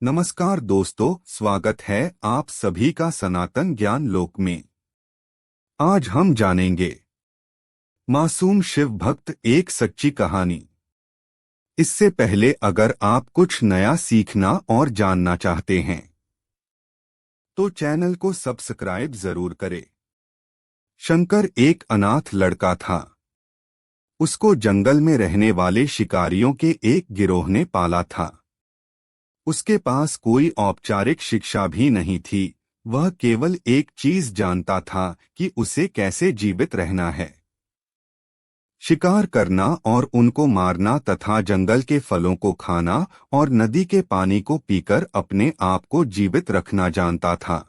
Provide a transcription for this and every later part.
नमस्कार दोस्तों, स्वागत है आप सभी का सनातन ज्ञान लोक में। आज हम जानेंगे मासूम शिव भक्त एक सच्ची कहानी। इससे पहले अगर आप कुछ नया सीखना और जानना चाहते हैं तो चैनल को सब्सक्राइब जरूर करें। शंकर एक अनाथ लड़का था। उसको जंगल में रहने वाले शिकारियों के एक गिरोह ने पाला था। उसके पास कोई औपचारिक शिक्षा भी नहीं थी। वह केवल एक चीज जानता था कि उसे कैसे जीवित रहना है। शिकार करना और उनको मारना तथा जंगल के फलों को खाना और नदी के पानी को पीकर अपने आप को जीवित रखना जानता था।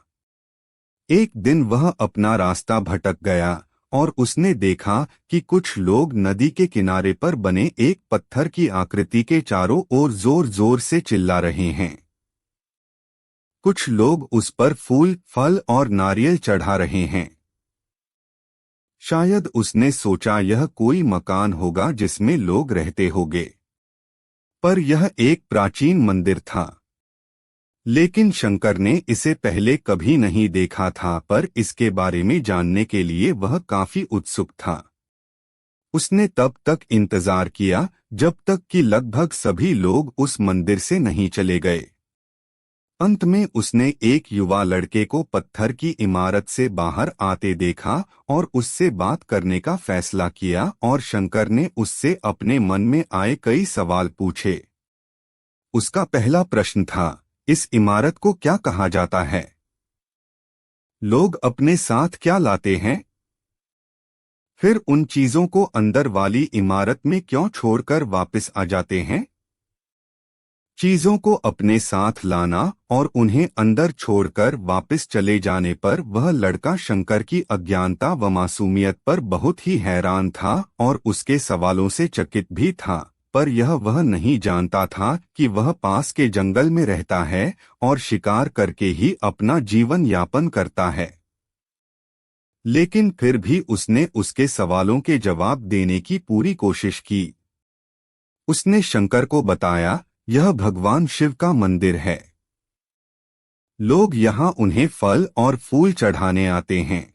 एक दिन वह अपना रास्ता भटक गया और उसने देखा कि कुछ लोग नदी के किनारे पर बने एक पत्थर की आकृति के चारों ओर जोर जोर से चिल्ला रहे हैं। कुछ लोग उस पर फूल, फल और नारियल चढ़ा रहे हैं। शायद उसने सोचा यह कोई मकान होगा जिसमें लोग रहते होंगे, पर यह एक प्राचीन मंदिर था। लेकिन शंकर ने इसे पहले कभी नहीं देखा था, पर इसके बारे में जानने के लिए वह काफी उत्सुक था। उसने तब तक इंतजार किया जब तक कि लगभग सभी लोग उस मंदिर से नहीं चले गए। अंत में उसने एक युवा लड़के को पत्थर की इमारत से बाहर आते देखा और उससे बात करने का फैसला किया, और शंकर ने उससे अपने मन में आए कई सवाल पूछे। उसका पहला प्रश्न था, इस इमारत को क्या कहा जाता है? लोग अपने साथ क्या लाते हैं? फिर उन चीजों को अंदर वाली इमारत में क्यों छोड़कर वापस आ जाते हैं? चीजों को अपने साथ लाना और उन्हें अंदर छोड़कर वापस चले जाने पर वह लड़का शंकर की अज्ञानता व मासूमियत पर बहुत ही हैरान था और उसके सवालों से चकित भी था। पर यह वह नहीं जानता था कि वह पास के जंगल में रहता है और शिकार करके ही अपना जीवन यापन करता है। लेकिन फिर भी उसने उसके सवालों के जवाब देने की पूरी कोशिश की। उसने शंकर को बताया, यह भगवान शिव का मंदिर है। लोग यहाँ उन्हें फल और फूल चढ़ाने आते हैं।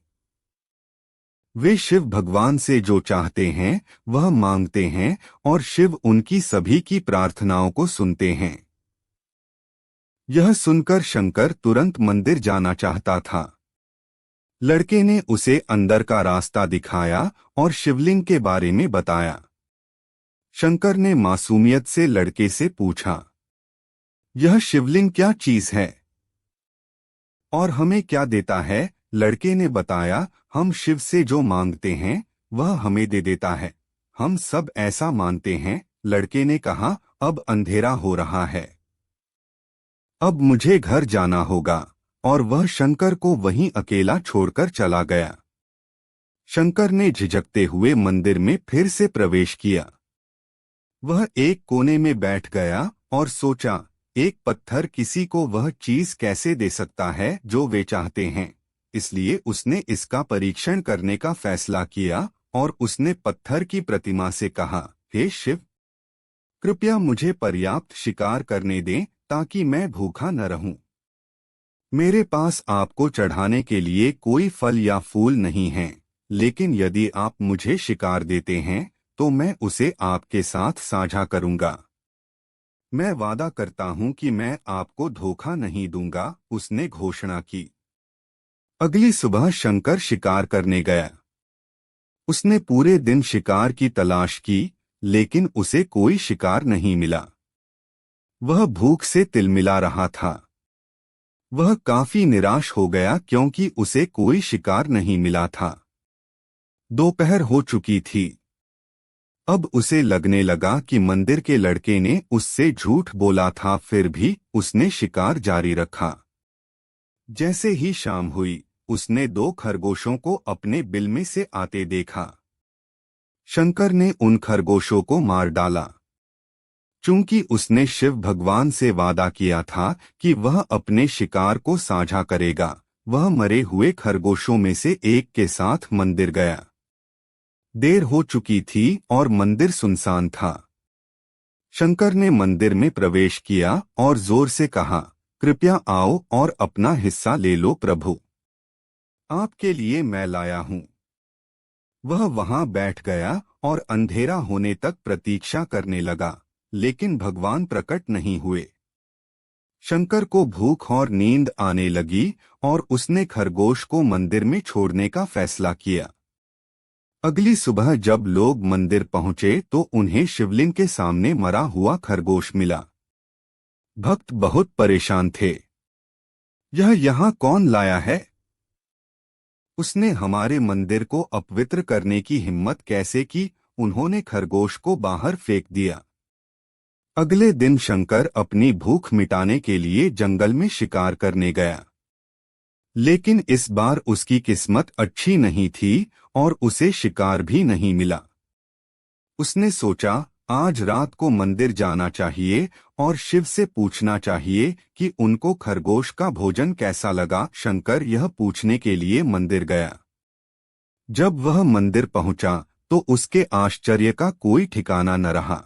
वे शिव भगवान से जो चाहते हैं वह मांगते हैं और शिव उनकी सभी की प्रार्थनाओं को सुनते हैं। यह सुनकर शंकर तुरंत मंदिर जाना चाहता था। लड़के ने उसे अंदर का रास्ता दिखाया और शिवलिंग के बारे में बताया। शंकर ने मासूमियत से लड़के से पूछा, यह शिवलिंग क्या चीज है और हमें क्या देता है? लड़के ने बताया, हम शिव से जो मांगते हैं वह हमें दे देता है। हम सब ऐसा मानते हैं। लड़के ने कहा, अब अंधेरा हो रहा है, अब मुझे घर जाना होगा। और वह शंकर को वहीं अकेला छोड़कर चला गया। शंकर ने झिझकते हुए मंदिर में फिर से प्रवेश किया। वह एक कोने में बैठ गया और सोचा, एक पत्थर किसी को वह चीज कैसे दे सकता है जो वे चाहते हैं। इसलिए उसने इसका परीक्षण करने का फैसला किया और उसने पत्थर की प्रतिमा से कहा, हे शिव, कृपया मुझे पर्याप्त शिकार करने दें ताकि मैं भूखा न रहूं। मेरे पास आपको चढ़ाने के लिए कोई फल या फूल नहीं हैं, लेकिन यदि आप मुझे शिकार देते हैं तो मैं उसे आपके साथ साझा करूंगा। मैं वादा करता हूं कि मैं आपको धोखा नहीं दूंगा, उसने घोषणा की। अगली सुबह शंकर शिकार करने गया। उसने पूरे दिन शिकार की तलाश की, लेकिन उसे कोई शिकार नहीं मिला। वह भूख से तिलमिला रहा था। वह काफी निराश हो गया क्योंकि उसे कोई शिकार नहीं मिला था। दोपहर हो चुकी थी। अब उसे लगने लगा कि मंदिर के लड़के ने उससे झूठ बोला था, फिर भी उसने शिकार जारी रखा। जैसे ही शाम हुई, उसने 2 खरगोशों को अपने बिल में से आते देखा। शंकर ने उन खरगोशों को मार डाला। चूंकि उसने शिव भगवान से वादा किया था कि वह अपने शिकार को साझा करेगा, वह मरे हुए खरगोशों में से एक के साथ मंदिर गया। देर हो चुकी थी और मंदिर सुनसान था। शंकर ने मंदिर में प्रवेश किया और जोर से कहा, कृपया आओ और अपना हिस्सा ले लो प्रभु। आपके लिए मैं लाया हूं। वह वहां बैठ गया और अंधेरा होने तक प्रतीक्षा करने लगा, लेकिन भगवान प्रकट नहीं हुए। शंकर को भूख और नींद आने लगी और उसने खरगोश को मंदिर में छोड़ने का फैसला किया। अगली सुबह जब लोग मंदिर पहुंचे तो उन्हें शिवलिंग के सामने मरा हुआ खरगोश मिला। भक्त बहुत परेशान थे। यह यहाँ कौन लाया है? उसने हमारे मंदिर को अपवित्र करने की हिम्मत कैसे की? उन्होंने खरगोश को बाहर फेंक दिया। अगले दिन शंकर अपनी भूख मिटाने के लिए जंगल में शिकार करने गया, लेकिन इस बार उसकी किस्मत अच्छी नहीं थी और उसे शिकार भी नहीं मिला। उसने सोचा, आज रात को मंदिर जाना चाहिए और शिव से पूछना चाहिए कि उनको खरगोश का भोजन कैसा लगा। शंकर यह पूछने के लिए मंदिर गया। जब वह मंदिर पहुंचा तो उसके आश्चर्य का कोई ठिकाना न रहा।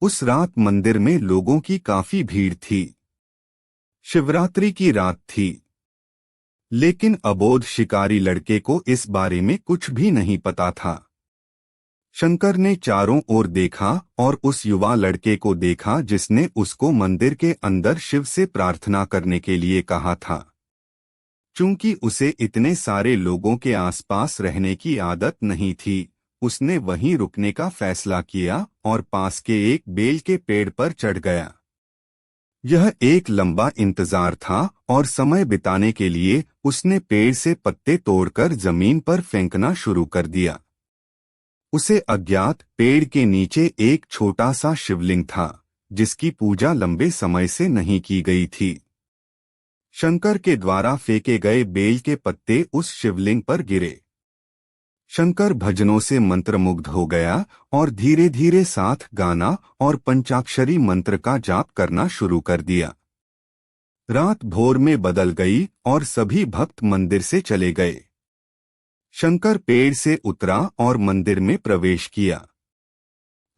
उस रात मंदिर में लोगों की काफी भीड़ थी। शिवरात्रि की रात थी, लेकिन अबोध शिकारी लड़के को इस बारे में कुछ भी नहीं पता था। शंकर ने चारों ओर देखा और उस युवा लड़के को देखा जिसने उसको मंदिर के अंदर शिव से प्रार्थना करने के लिए कहा था। चूंकि उसे इतने सारे लोगों के आसपास रहने की आदत नहीं थी, उसने वहीं रुकने का फैसला किया और पास के एक बेल के पेड़ पर चढ़ गया। यह एक लंबा इंतजार था और समय बिताने के लिए उसने पेड़ से पत्ते तोड़कर जमीन पर फेंकना शुरू कर दिया। उसे अज्ञात पेड़ के नीचे एक छोटा सा शिवलिंग था, जिसकी पूजा लंबे समय से नहीं की गई थी। शंकर के द्वारा फेंके गए बेल के पत्ते उस शिवलिंग पर गिरे। शंकर भजनों से मंत्रमुग्ध हो गया और धीरे धीरे साथ गाना और पंचाक्षरी मंत्र का जाप करना शुरू कर दिया। रात भोर में बदल गई और सभी भक्त मंदिर से चले गए। शंकर पेड़ से उतरा और मंदिर में प्रवेश किया।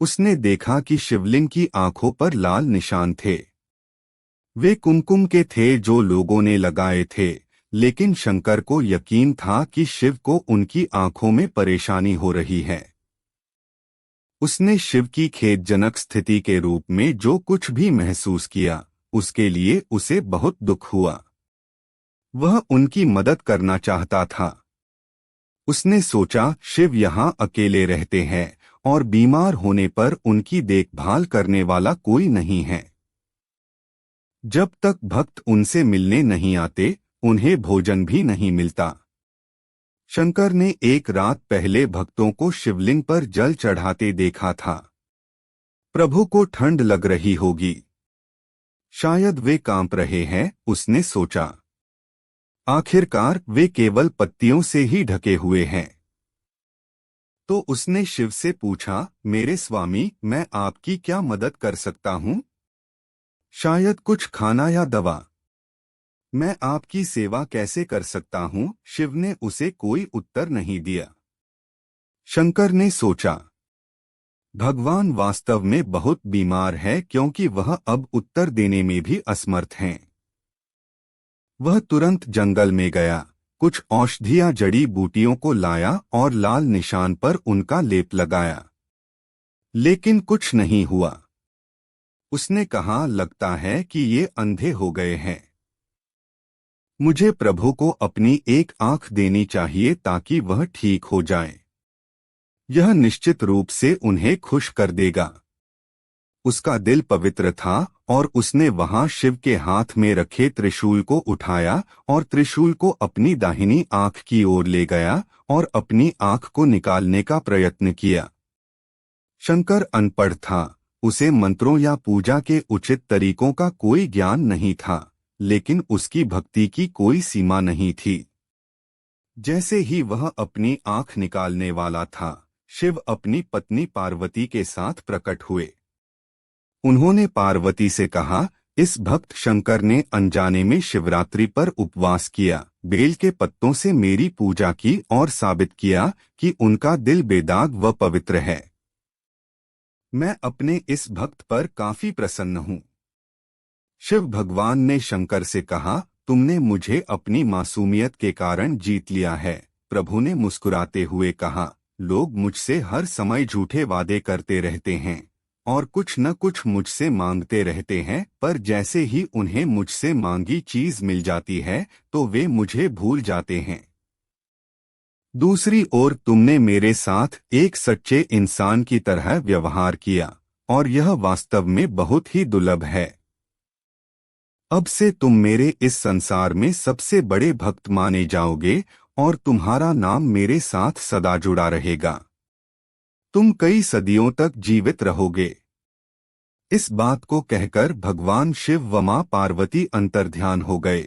उसने देखा कि शिवलिंग की आंखों पर लाल निशान थे। वे कुमकुम के थे जो लोगों ने लगाए थे, लेकिन शंकर को यकीन था कि शिव को उनकी आंखों में परेशानी हो रही है। उसने शिव की खेदजनक स्थिति के रूप में जो कुछ भी महसूस किया, उसके लिए उसे बहुत दुख हुआ। वह उनकी मदद करना चाहता था। उसने सोचा, शिव यहाँ अकेले रहते हैं और बीमार होने पर उनकी देखभाल करने वाला कोई नहीं है। जब तक भक्त उनसे मिलने नहीं आते, उन्हें भोजन भी नहीं मिलता। शंकर ने एक रात पहले भक्तों को शिवलिंग पर जल चढ़ाते देखा था। प्रभु को ठंड लग रही होगी, शायद वे कांप रहे हैं, उसने सोचा। आखिरकार वे केवल पत्तियों से ही ढके हुए हैं। तो उसने शिव से पूछा, मेरे स्वामी, मैं आपकी क्या मदद कर सकता हूँ? शायद कुछ खाना या दवा। मैं आपकी सेवा कैसे कर सकता हूँ? शिव ने उसे कोई उत्तर नहीं दिया। शंकर ने सोचा, भगवान वास्तव में बहुत बीमार है क्योंकि वह अब उत्तर देने में भी असमर्थ हैं। वह तुरंत जंगल में गया, कुछ औषधियां जड़ी बूटियों को लाया और लाल निशान पर उनका लेप लगाया, लेकिन कुछ नहीं हुआ। उसने कहा, लगता है कि ये अंधे हो गए हैं। मुझे प्रभु को अपनी एक आंख देनी चाहिए ताकि वह ठीक हो जाए। यह निश्चित रूप से उन्हें खुश कर देगा। उसका दिल पवित्र था और उसने वहां शिव के हाथ में रखे त्रिशूल को उठाया और त्रिशूल को अपनी दाहिनी आंख की ओर ले गया और अपनी आंख को निकालने का प्रयत्न किया। शंकर अनपढ़ था, उसे मंत्रों या पूजा के उचित तरीकों का कोई ज्ञान नहीं था, लेकिन उसकी भक्ति की कोई सीमा नहीं थी। जैसे ही वह अपनी आंख निकालने वाला था, शिव अपनी पत्नी पार्वती के साथ प्रकट हुए। उन्होंने पार्वती से कहा, इस भक्त शंकर ने अनजाने में शिवरात्रि पर उपवास किया, बेल के पत्तों से मेरी पूजा की और साबित किया कि उनका दिल बेदाग व पवित्र है। मैं अपने इस भक्त पर काफी प्रसन्न हूँ। शिव भगवान ने शंकर से कहा, तुमने मुझे अपनी मासूमियत के कारण जीत लिया है। प्रभु ने मुस्कुराते हुए कहा, लोग मुझसे हर समय झूठे वादे करते रहते हैं और कुछ न कुछ मुझसे मांगते रहते हैं, पर जैसे ही उन्हें मुझसे मांगी चीज मिल जाती है तो वे मुझे भूल जाते हैं। दूसरी ओर तुमने मेरे साथ एक सच्चे इंसान की तरह व्यवहार किया और यह वास्तव में बहुत ही दुर्लभ है। अब से तुम मेरे इस संसार में सबसे बड़े भक्त माने जाओगे और तुम्हारा नाम मेरे साथ सदा जुड़ा रहेगा। तुम कई सदियों तक जीवित रहोगे। इस बात को कहकर भगवान शिव व मां पार्वती अंतर्ध्यान हो गए।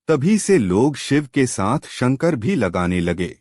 तभी से लोग शिव के साथ शंकर भी लगाने लगे।